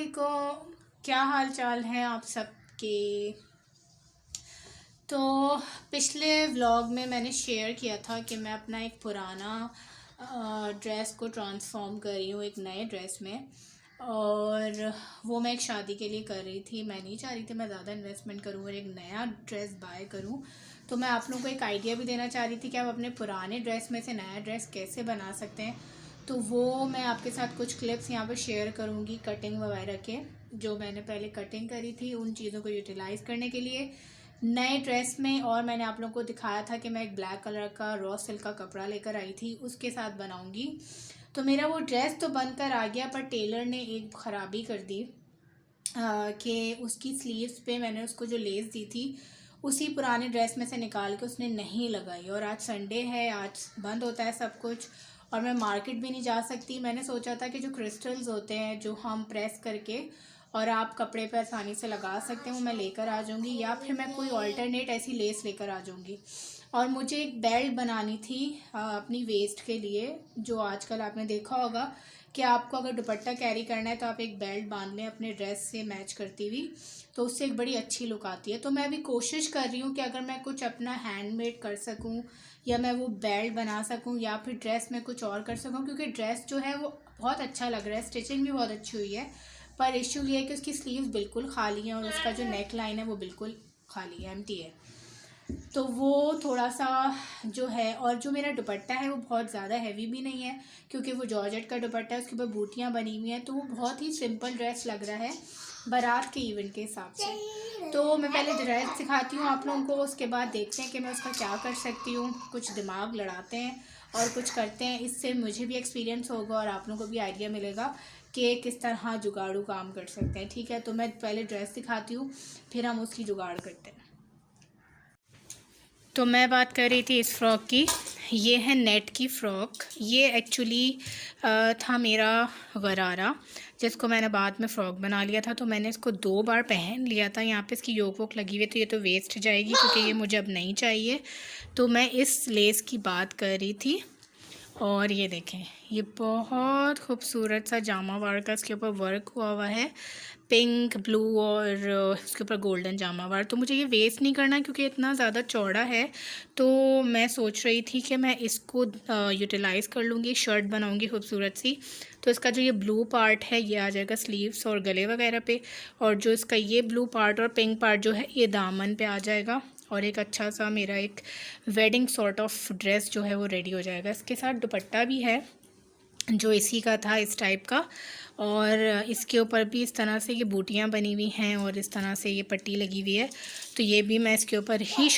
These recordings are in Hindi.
वालेकुम। क्या हाल चाल है आप सबके। तो पिछले व्लॉग में मैंने शेयर किया था कि मैं अपना एक पुराना ड्रेस को ट्रांसफ़ॉर्म कर रही हूँ एक नए ड्रेस में, और वो मैं एक शादी के लिए कर रही थी। मैं नहीं चाह रही थी मैं ज़्यादा इन्वेस्टमेंट करूँ और एक नया ड्रेस बाय करूँ। तो मैं आप लोगों को एक आइडिया भी देना चाह रही थी कि आप अपने पुराने ड्रेस में से नया ड्रेस कैसे बना सकते हैं। तो वो मैं आपके साथ कुछ क्लिप्स यहाँ पर शेयर करूँगी कटिंग वगैरह के, जो मैंने पहले कटिंग करी थी उन चीज़ों को यूटिलाइज़ करने के लिए नए ड्रेस में। और मैंने आप लोगों को दिखाया था कि मैं एक ब्लैक कलर का रॉ सिल्क का कपड़ा लेकर आई थी, उसके साथ बनाऊँगी। तो मेरा वो ड्रेस तो बनकर आ गया, पर टेलर ने एक ख़राबी कर दी कि उसकी स्लीव्स पे मैंने उसको जो लेस दी थी उसी पुराने ड्रेस में से निकाल के उसने नहीं लगाई। और आज संडे है, आज बंद होता है सब कुछ, और मैं मार्केट भी नहीं जा सकती। मैंने सोचा था कि जो क्रिस्टल्स होते हैं जो हम प्रेस करके और आप कपड़े पर आसानी से लगा सकते हैं वो मैं लेकर आ जाऊँगी, या फिर मैं कोई ऑल्टरनेट ऐसी लेस लेकर आ जाऊँगी। और मुझे एक बेल्ट बनानी थी अपनी वेस्ट के लिए। जो आजकल आपने देखा होगा कि आपको अगर दुपट्टा कैरी करना है तो आप एक बेल्ट बांध लें अपने ड्रेस से मैच करती हुई, तो उससे एक बड़ी अच्छी लुक आती है। तो मैं अभी कोशिश कर रही हूँ कि अगर मैं कुछ अपना हैंडमेड कर सकूँ, या मैं वो बेल्ट बना सकूँ, या फिर ड्रेस में कुछ और कर सकूँ, क्योंकि ड्रेस जो है वो बहुत अच्छा लग रहा है, स्टिचिंग भी बहुत अच्छी हुई है। पर इश्यू ये है कि उसकी स्लीव्स बिल्कुल खाली हैं और उसका जो नेक लाइन है वो बिल्कुल खाली है, एम्प्टी है। तो वो थोड़ा सा जो है, और जो मेरा दुपट्टा है वो बहुत ज़्यादा हैवी भी नहीं है, क्योंकि वो जॉर्जेट का दुपट्टा है, उसके ऊपर बूटियाँ बनी हुई हैं, तो वो बहुत ही सिंपल ड्रेस लग रहा है बारात के इवेंट के हिसाब से। तो मैं पहले ड्रेस सिखाती हूँ आप लोगों को, उसके बाद देखते हैं कि मैं उसका क्या कर सकती हूँ। कुछ दिमाग लड़ाते हैं और कुछ करते हैं, इससे मुझे भी एक्सपीरियंस होगा और आप लोगों को भी आइडिया मिलेगा कि किस तरह जुगाड़ू काम कर सकते हैं। ठीक है, तो मैं पहले ड्रेस सिखाती हूँ, फिर हम उसकी जुगाड़ करते हैं। तो मैं बात कर रही थी इस फ़्रॉक की। ये है नेट की फ़्रॉक। ये एक्चुअली था मेरा गरारा, जिसको मैंने बाद में फ़्रॉक बना लिया था। तो मैंने इसको 2 बार पहन लिया था। यहाँ पे इसकी योक वोक लगी हुई है, तो ये तो वेस्ट जाएगी क्योंकि ये मुझे अब नहीं चाहिए। तो मैं इस लेस की बात कर रही थी। और ये देखें, ये बहुत खूबसूरत सा जामा वार का इसके ऊपर वर्क हुआ है, पिंक ब्लू और उसके ऊपर गोल्डन जामा वार। तो मुझे ये वेस्ट नहीं करना क्योंकि इतना ज़्यादा चौड़ा है। तो मैं सोच रही थी कि मैं इसको यूटिलाइज़ कर लूँगी, शर्ट बनाऊँगी खूबसूरत सी। तो इसका जो ये ब्लू पार्ट है ये आ जाएगा स्लीव्स और गले वगैरह पे, और जो इसका ये ब्लू पार्ट और पिंक पार्ट जो है ये दामन पे आ जाएगा। और एक अच्छा सा मेरा एक वेडिंग सॉर्ट ऑफ ड्रेस जो है वो रेडी हो जाएगा। इसके साथ दुपट्टा भी है जो इसी का था, इस टाइप का, और इसके ऊपर भी इस तरह से ये बूटियाँ बनी हुई हैं और इस तरह से ये पट्टी लगी हुई है। तो ये भी मैं इसके ऊपर ही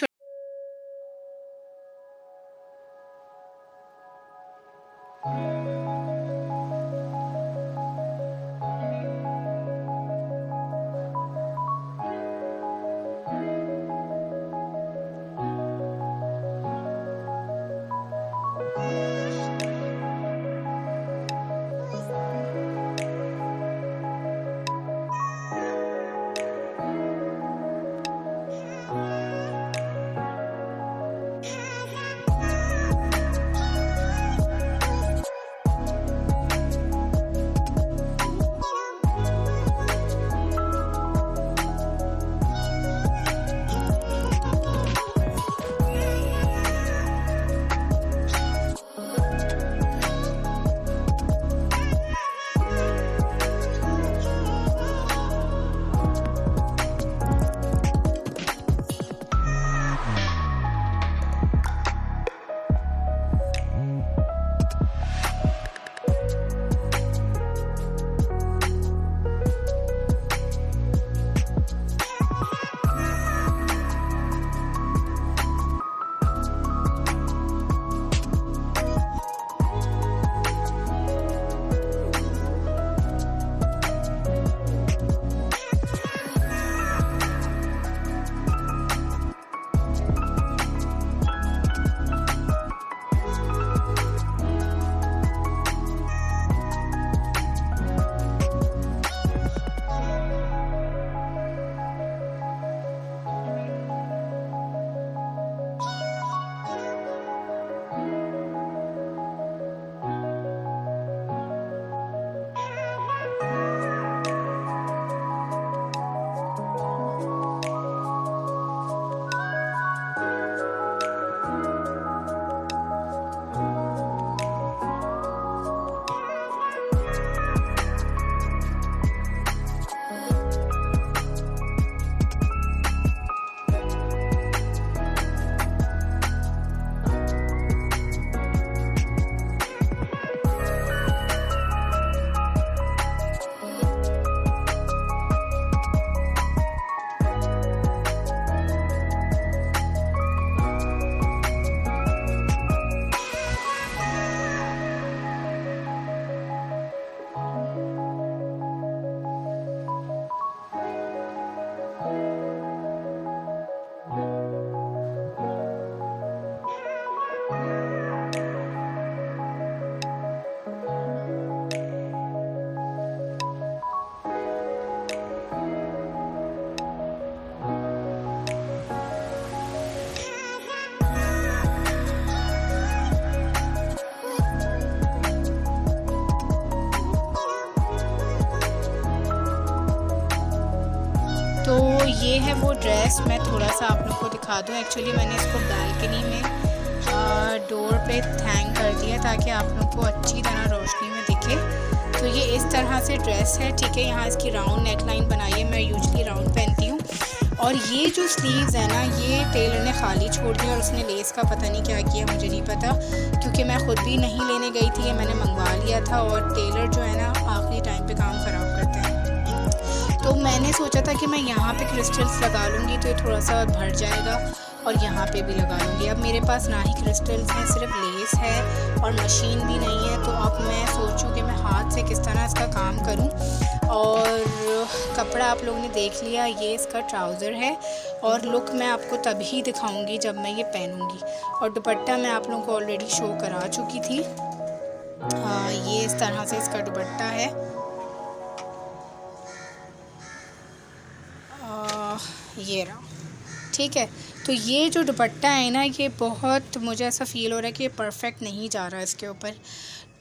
ये है वो ड्रेस, मैं थोड़ा सा आप लोग को दिखा दूँ। एक्चुअली मैंने इसको बालकनी में डोर पे हैंग कर दिया ताकि आप लोग को अच्छी तरह रोशनी में दिखे। तो ये इस तरह से ड्रेस है, ठीक है। यहाँ इसकी राउंड नेक लाइन बनाई है, मैं यूजली राउंड पहनती हूँ। और ये जो स्लीव्स है ना, ये टेलर ने खाली छोड़ दिया और उसने लेस का पता नहीं क्या किया, मुझे नहीं पता, क्योंकि मैं ख़ुद भी नहीं लेने गई थी, ये मैंने मंगवा लिया था। और टेलर जो है ना आखिरी टाइम पे काम ख़राब करते हैं। तो मैंने सोचा था कि मैं यहाँ पे क्रिस्टल्स लगा लूँगी तो ये थोड़ा सा भर जाएगा, और यहाँ पे भी लगा लूँगी। अब मेरे पास ना ही क्रिस्टल्स हैं, सिर्फ लेस है और मशीन भी नहीं है। तो अब मैं सोचूँ कि मैं हाथ से किस तरह इसका काम करूँ। और कपड़ा आप लोगों ने देख लिया, ये इसका ट्राउज़र है। और लुक मैं आपको तभी दिखाऊंगी जब मैं ये पहनूंगी। और दुपट्टा मैं आप लोगों को ऑलरेडी शो करा चुकी थी। ये इस तरह से इसका दुपट्टा है। ये रहा, ठीक है। तो ये जो दुपट्टा है ना, ये बहुत, मुझे ऐसा फ़ील हो रहा है कि ये परफेक्ट नहीं जा रहा है इसके ऊपर।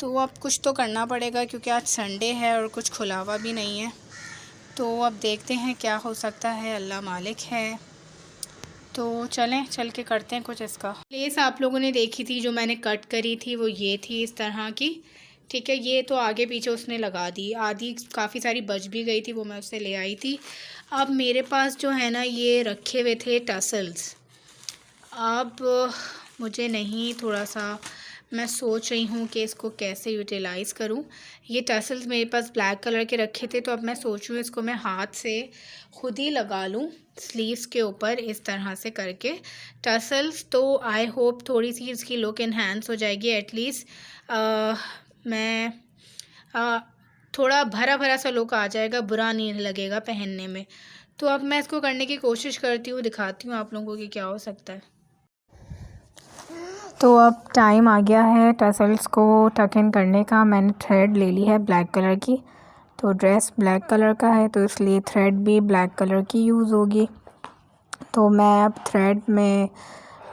तो अब कुछ तो करना पड़ेगा क्योंकि आज संडे है और कुछ खुला हुआ भी नहीं है। तो अब देखते हैं क्या हो सकता है, अल्लाह मालिक है। तो चलें, चल के करते हैं कुछ इसका। लेस आप लोगों ने देखी थी जो मैंने कट करी थी, वो ये थी इस तरह की, ठीक है। ये तो आगे पीछे उसने लगा दी, आधी काफ़ी सारी बच भी गई थी, वो मैं उससे ले आई थी। अब मेरे पास जो है ना ये रखे हुए थे टसल्स। अब मुझे नहीं, थोड़ा सा मैं सोच रही हूँ कि इसको कैसे यूटिलाइज़ करूँ। ये टसल्स मेरे पास ब्लैक कलर के रखे थे, तो अब मैं सोच रही हूँ इसको मैं हाथ से ख़ुद ही लगा लूँ स्लीव्स के ऊपर इस तरह से करके टसल्स। तो आई होप थोड़ी सी इसकी लुक इन्हांस हो जाएगी। एटलीस्ट मैं थोड़ा भरा भरा सा लुक आ जाएगा, बुरा नहीं लगेगा पहनने में। तो अब मैं इसको करने की कोशिश करती हूँ, दिखाती हूँ आप लोगों को कि क्या हो सकता है। तो अब टाइम आ गया है टसल्स को टक इन करने का। मैंने थ्रेड ले ली है ब्लैक कलर की, तो ड्रेस ब्लैक कलर का है तो इसलिए थ्रेड भी ब्लैक कलर की यूज़ होगी। तो मैं अब थ्रेड में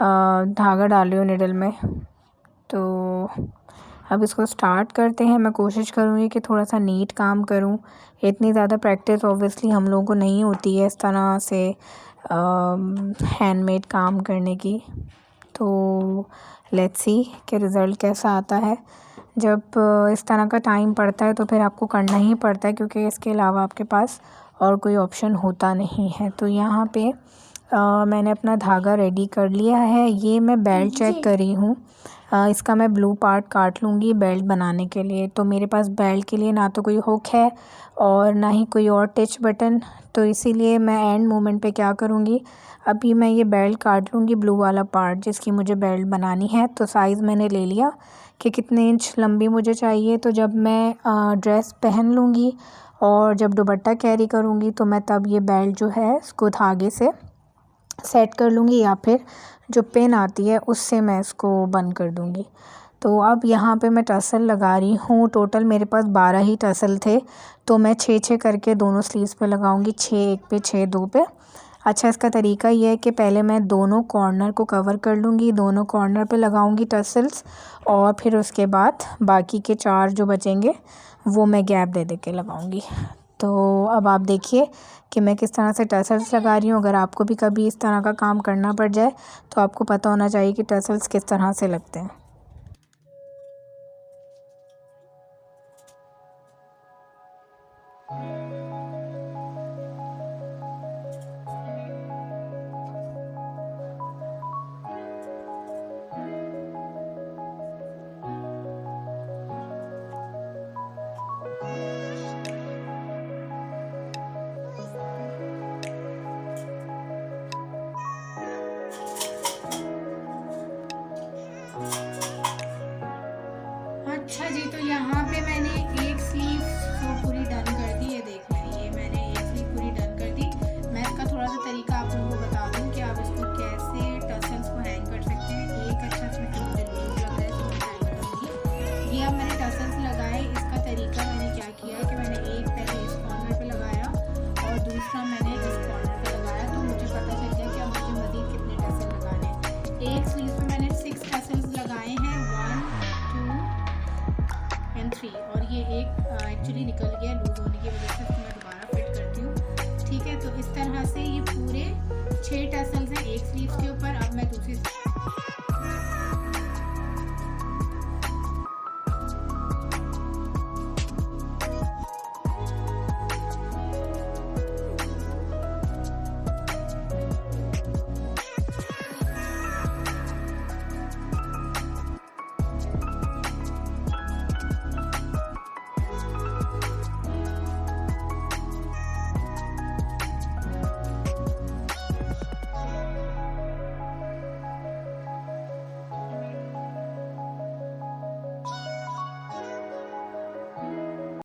धागा डाल रही हूँ निडल में। तो अब इसको स्टार्ट करते हैं। मैं कोशिश करूँगी कि थोड़ा सा नीट काम करूँ। इतनी ज़्यादा प्रैक्टिस ऑब्वियसली हम लोगों को नहीं होती है इस तरह से हैंडमेड काम करने की। तो लेट्स सी कि रिज़ल्ट कैसा आता है। जब इस तरह का टाइम पड़ता है तो फिर आपको करना ही पड़ता है, क्योंकि इसके अलावा आपके पास और कोई ऑप्शन होता नहीं है। तो यहाँ पे मैंने अपना धागा रेडी कर लिया है। ये मैं बेल्ट चेक कर रही हूँ। इसका मैं ब्लू पार्ट काट लूँगी बेल्ट बनाने के लिए। तो मेरे पास बेल्ट के लिए ना तो कोई हुक है और ना ही कोई और टच बटन, तो इसीलिए मैं एंड मोमेंट पे क्या करूँगी, अभी मैं ये बेल्ट काट लूँगी ब्लू वाला पार्ट जिसकी मुझे बेल्ट बनानी है। तो साइज़ मैंने ले लिया कि कितने इंच लंबी मुझे चाहिए। तो जब मैं ड्रेस पहन लूँगी और जब दुपट्टा कैरी करूँगी तो मैं तब ये बेल्ट जो है इसको धागे से सेट कर लूँगी, या फिर जो पिन आती है उससे मैं इसको बंद कर दूँगी। तो अब यहाँ पे मैं टसल लगा रही हूँ। टोटल मेरे पास 12 ही टसल थे, तो मैं 6-6 करके दोनों स्लीव्स पे लगाऊँगी, 6 एक पे 6 दो पे। अच्छा, इसका तरीका ये है कि पहले मैं दोनों कॉर्नर को कवर कर लूँगी, दोनों कॉर्नर पे लगाऊँगी टसल्स, और फिर उसके बाद बाकी के 4 जो बचेंगे वो मैं गैप दे के लगाऊँगी। तो अब आप देखिए कि मैं किस तरह से टसल्स लगा रही हूँ। अगर आपको भी कभी इस तरह का काम करना पड़ जाए तो आपको पता होना चाहिए कि टसल्स किस तरह से लगते हैं। अच्छा जी, तो यहाँ पे मैंने एक स्लीव तो पूरी डन कर दी है। देख लें, ये मैंने एक स्लीव पूरी डन कर दी। मैं इसका थोड़ा सा तरीका आप लोगों को बता दूँ कि आप इसको कैसे टसल्स को हैंग कर सकते हैं। एक अच्छा इसमें मुझे लूज लग रहा है, इसको हैंग करूँगी। ये अब मैंने टसल्स लगाए, इसका तरीका मैंने क्या किया कि मैंने एक पहले इस कॉर्नर पर लगाया और दूसरा मैंने इस कॉर्नर पर लगाया, तो मुझे पता चल गया कि अब मुझे मज़ीद कितने टसल लगाने। एक स्लीव पर मैंने 6 टसल्स लगाए हैं, 1 2 3, और ये एक एक्चुअली निकल गया लूज़ होने की वजह से, इसको मैं दोबारा फिट करती हूँ, ठीक है। तो इस तरह से ये पूरे 6 टसल्स हैं एक स्लीव्स के ऊपर। अब मैं दूसरी